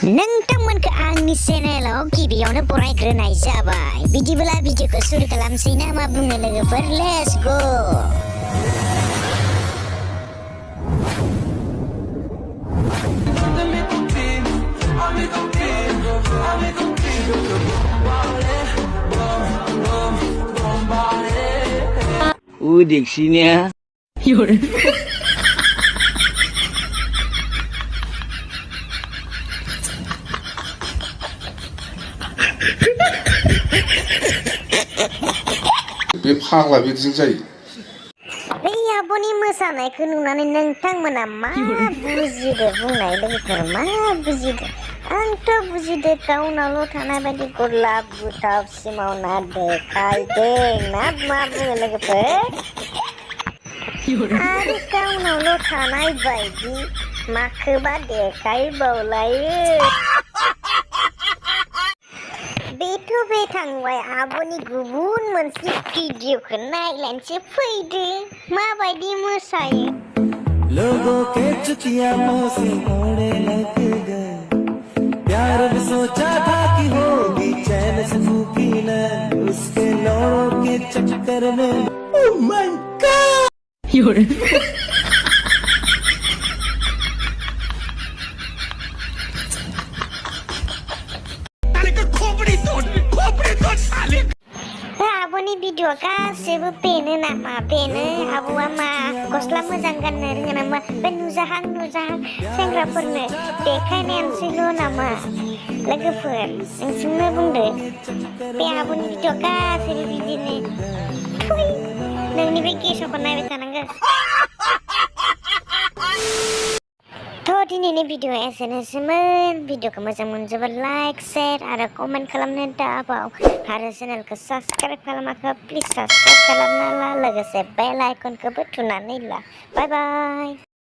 नोंथांमोनखौ आंनि चेनेलाव गिबियावनो बरायग्रोनाय जाबाय। बिदिब्ला भिडिअखौ सुरु खालामसै ना मा बुङो लोगोफोर? Let's go. Diksinya. बे फाग्ला बिदिजों जायो। बे आब'नि मोसानायखौ नुनानै नोंथांमोना मा बुजिदो बुंनाय लोगोफोर, मा बुजिदो? आंथ' बुजिदो गावनावल' थानाय बायदि गुरलाब गुथाब सिमावना देखायदों ना मा बुङो लोगोफोर? आरो गावनावल' थानाय बायदि माखौबा देखायबावलायो। बेथ' बे थांबाय, आब'नि गुबुन मोनसे भिडिअखौ नायलायनोसै फैदो माबायदि मोसायो। लोगों के चुतिया मुंह से मोड़े लग गए, प्यार भी सोचा था कि होगी चैन से भूखी न, उसके लौड़ों के चक्कर में ओह माय गॉड। आब'नि भिडिअ गासैबो बेनो नामा? बेनो आब'आ मा गस्ला मोजां गाननो रोङो नामा? बे नुजाहां सेंग्राफोरनो देखायनायानोसैल' नामा? लोगोफोर नोंसोरनो बुंदो, बे आब'नि भिडिअ गासैबो बिदिनो। नोंनि बे गेसावखौ नायबाय थानांगौ। थ' दिनैनि भिडिअ एसेनोसैमोन। भिडिअखौ मोजां मोनजोबा लाइक शेयार आरो कमेन्ट खालामनो दाबाव, आरो चेनेलखौ साबस्क्राइब खालामाखै प्लिज साबस्क्राइब खालामना ला, लोगोसे बेल आइकनखौबो थुनानै ला। बाय बाय।